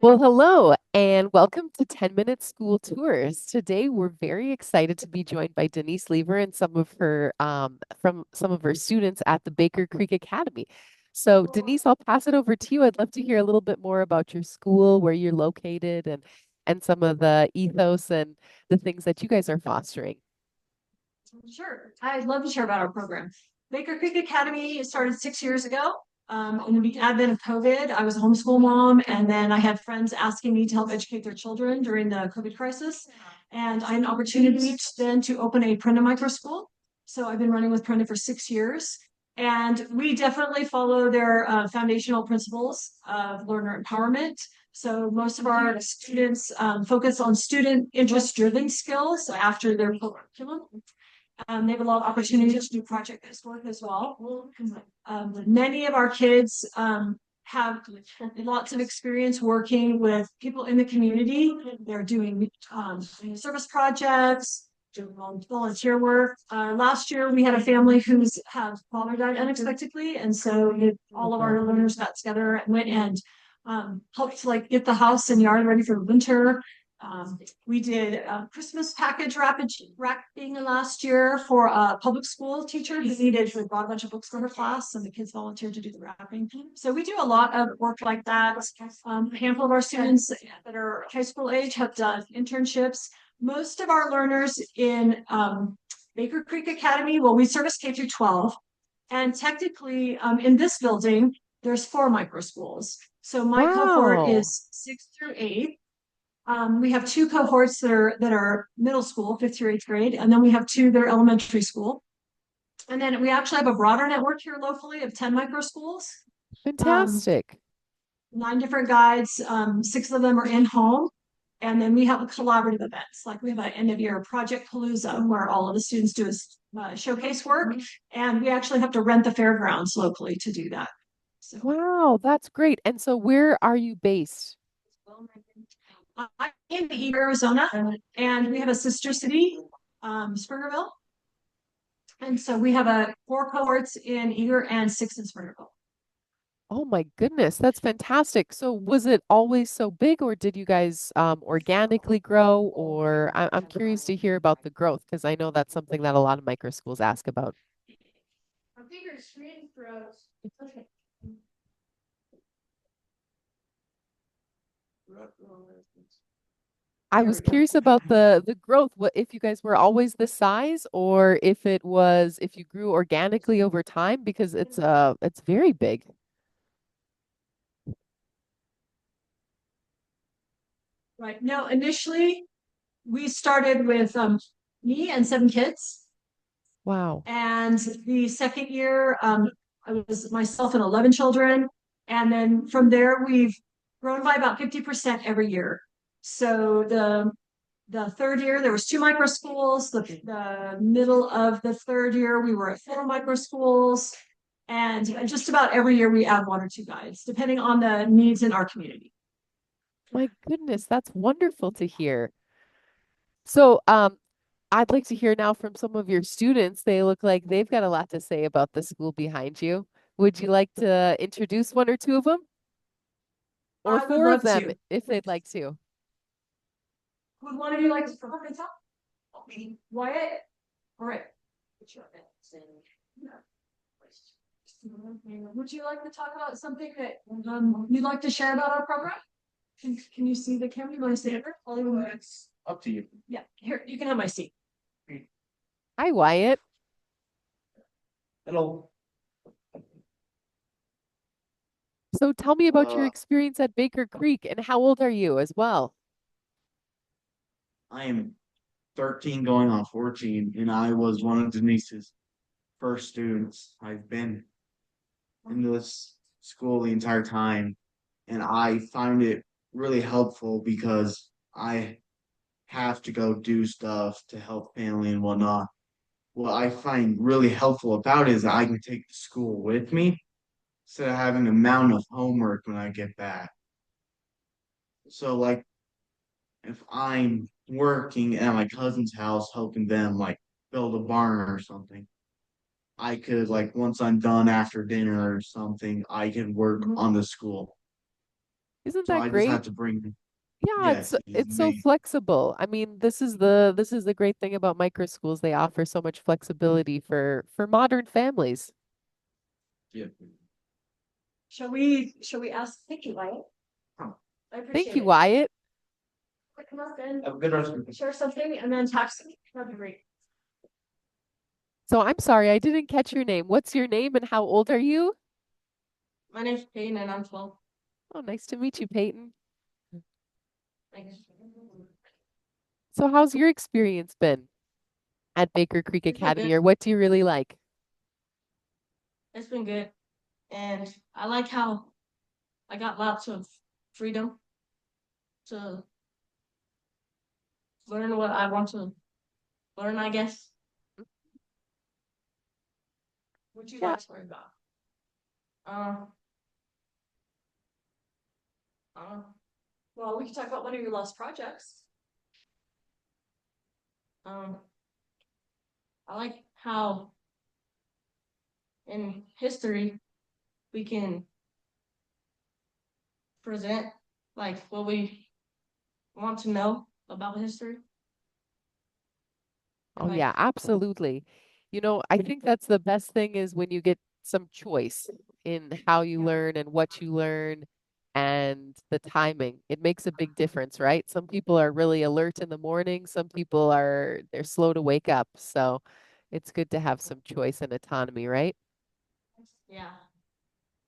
Well, hello and welcome to 10-Minute School Tours. Today, we're very excited to be joined by Denise Lever and some of her from some of her students at the Baker Creek Academy. So, Denise, I'll pass it over to you. I'd love to hear a little bit more about your school, where you're located, and some of the ethos and the things that you guys are fostering. Sure. I'd love to share about our program. Baker Creek Academy started 6 years ago. In the advent of COVID, I was a homeschool mom, and then I had friends asking me to help educate their children during the COVID crisis. And I had an opportunity then to open a Prenda microschool. So I've been running with Prenda for 6 years. And we definitely follow their foundational principles of learner empowerment. So most of our students focus on student interest-driven skills after their curriculum. They have a lot of opportunities to do project-based work as well. Many of our kids have lots of experience working with people in the community. They're doing service projects, doing volunteer work. Last year, we had a family whose father died unexpectedly, and so all of our learners got together and went and helped like get the house and yard ready for winter. We did Christmas package wrapping last year for a public school teacher who bought a bunch of books for her class, and the kids volunteered to do the wrapping. So we do a lot of work like that. A handful of our students that are high school age have done internships. Most of our learners in Baker Creek Academy, well, we service K through 12, and technically in this building, there's 4 microschools. So my cohort Wow. is 6 through 8. We have 2 cohorts that are middle school, 5th through 8th grade, and then we have 2 that are elementary school. And then we actually have a broader network here locally of 10 microschools, um, Fantastic. 9 different guides. 6 of them are in home. And then we have a collaborative events, like we have an end of year project palooza where all of the students do showcase work. And we actually have to rent the fairgrounds locally to do that. So Wow, that's great. And so where are you based? I'm in Eagar, Arizona, and we have a sister city, Springerville. And so we have 4 cohorts in Eagar and 6 in Springerville. Oh my goodness, that's fantastic. So was it always so big, or did you guys organically grow? Or I'm curious to hear about the growth because I know that's something that a lot of micro schools ask about. A bigger screen throws. Okay. I There was we go. curious about the growth. What if you guys were always this size, or if you grew organically over time because it's very big. Right. No, initially we started with me and 7 kids. Wow. And the second year, I was myself and 11 children. And then from there, we've grown by about 50% every year. So the third year, there was 2 micro schools. The middle of the third year, we were at 4 micro schools. And just about every year, we add 1 or 2 guides, depending on the needs in our community. My goodness, that's wonderful to hear. So, I'd like to hear now from some of your students. They look like they've got a lot to say about the school behind you. Would you like to introduce one or two of them, or I would four of love them to. if they'd like to? Would one of you like to start us off? Okay. Wyatt? All right. Would you like to talk about something that you'd like to share about our program? Can you see the camera? You want to stay over? It's up to you. Yeah, here, you can have my seat. Hi, Wyatt. Hello. So tell me about your Uh, experience at Baker Creek and how old are you as well? I am 13 going on 14, and I was one of Denise's first students. I've been in this school the entire time, and I find it really helpful because I have to go do stuff to help family and whatnot. What I find really helpful about it is that I can take the school with me instead of having a mountain of homework when I get back. So, like, if I'm working at my cousin's house helping them like build a barn or something, I could like once I'm done after dinner or something, I can work on the school. Isn't So that I just great? have to bring, Yeah, yes, it's it's so amazing. flexible. I mean, this is the great thing about micro schools. They offer so much flexibility for modern families. Yeah. Shall we ask? Thank you, Wyatt. I Thank appreciate you, it. Wyatt. Come up and Have a good rest of your share something and then tax. That'd be great. So I'm sorry, I didn't catch your name. What's your name and how old are you? My name's Payne and I'm 12. Oh, nice to meet you, Peyton. Thanks. So how's your experience been at Baker Creek It's been Academy, good. or what do you really like? It's been good. And I like how I got lots of freedom to learn what I want to learn, I guess. What you Yeah, like to learn about? Uh, uh, well, we can talk about one of your last projects. Um, I like how in history we can present like what we want to know about history. And oh like, yeah, absolutely. I think that's the best thing is when you get some choice in how you yeah, learn and what you learn and the timing. It makes a big difference, right? Some people are really alert in the morning, some people they're slow to wake up. So it's good to have some choice and autonomy, right? yeah,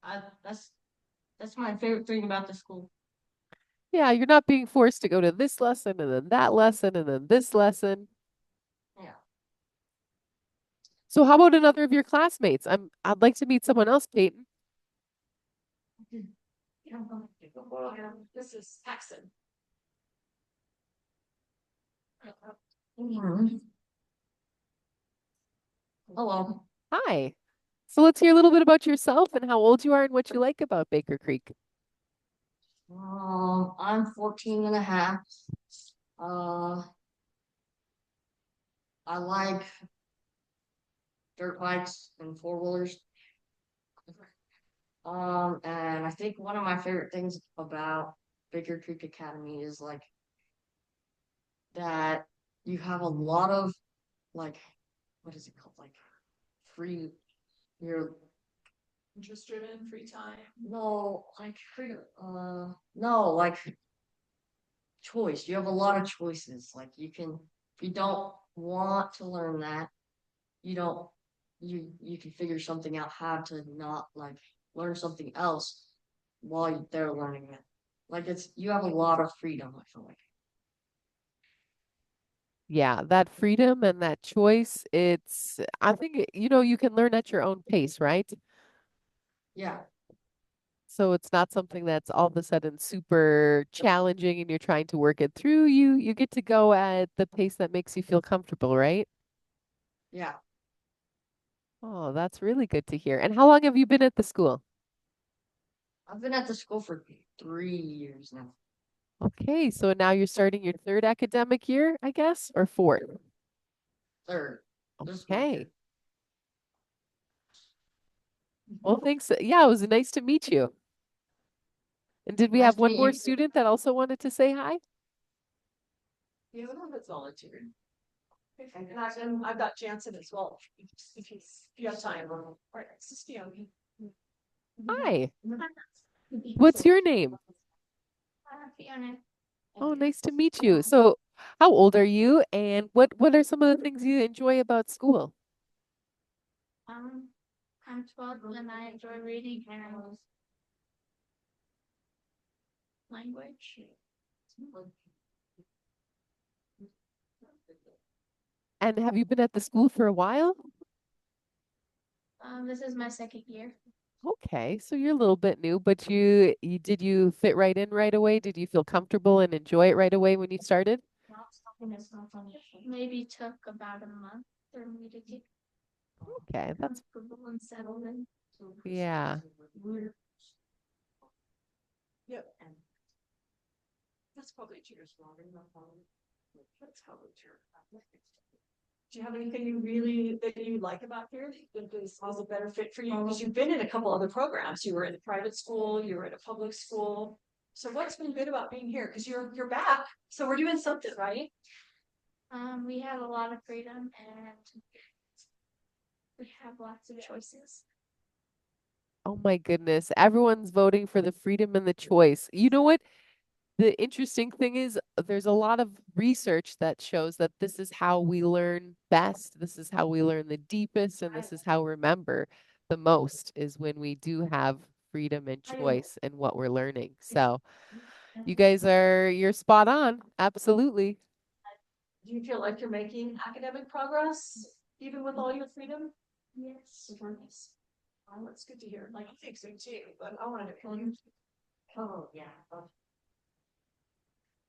I that's my favorite thing about the school. Yeah, you're not being forced to go to this lesson and then that lesson and then this lesson. Yeah. So how about another of your classmates? I'd like to meet someone else, Peyton. Yeah, this is Paxton. Mhm. Hello. Hi. So let's hear a little bit about yourself and how old you are and what you like about Baker Creek. I'm 14 and a half. Uh, I like dirt bikes and four wheelers. And I think one of my favorite things about Baker Creek Academy is like that you have a lot of like what is it called? Like free you're interest driven free time. No, like free no, like choice. You have a lot of choices. Like you can if you don't want to learn that, you don't you can figure something out how to not like learn something else while they're learning it. Like it's you have a lot of freedom, I feel like. Yeah, that freedom and that choice, I think, you can learn at your own pace, right? Yeah, So it's not something that's all of a sudden super challenging and you're trying to work it through. You get to go at the pace that makes you feel comfortable, right? yeah. Oh, that's really good to hear. And how long have you been at the school? I've been at the school for 3 years now. Okay, so now you're starting your third academic year, I guess, or fourth. Third. This is my Okay. third. Well, thanks. Yeah, it was nice to meet you. And did we Nice have to one meet more you. student that also wanted to say hi? You have another volunteer. And I've got Jansen as well. If you have time. All right, this is Fiona. Hi. What's your name? Fiona. Oh, nice to meet you. So, how old are you and what are some of the things you enjoy about school? Um, I'm 12 and I enjoy reading and language. And have you been at the school for a while? This is my second year. Okay, so you're a little bit new, but you fit right in right away? Did you feel comfortable and enjoy it right away when you started? Maybe took about a month for me to get Okay, that's comfortable and settled in. yeah. Yep. And that's probably 2 years longer. That's how we Do you have anything that you like about here that is a better fit for you? Because you've been in a couple other programs. You were in a private school, you were in a public school. So what's been good about being here? Because you're back, so we're doing something, right? We have a lot of freedom and we have lots of choices. Oh my goodness. Everyone's voting for the freedom and the choice. You know what? The interesting thing is, there's a lot of research that shows that this is how we learn best. This is how we learn the deepest, and this is how we remember the most is when we do have freedom and choice in what we're learning. So you're spot on. Absolutely. Do you feel like you're making academic progress even with all your freedom? Yes. Oh, that's good to hear. Like, I think so too, but I wanted to feel you. Oh, yeah.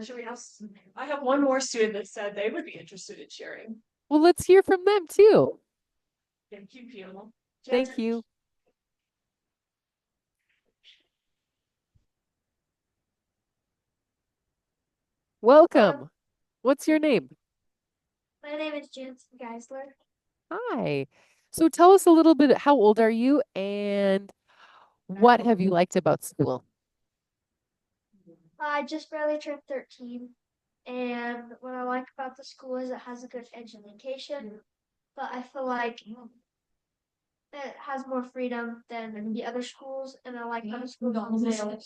Should we ask? I have one more student that said they would be interested in sharing. Well, let's hear from them too. Thank you, Fiona. Thank you. Welcome. What's your name? My name is Jansen Geisler. Hi. So tell us a little bit, how old are you and what have you liked about school? I just barely turned 13. And what I like about the school is it has a good education, but I feel like it has more freedom than the other schools, and I like other schools on sale.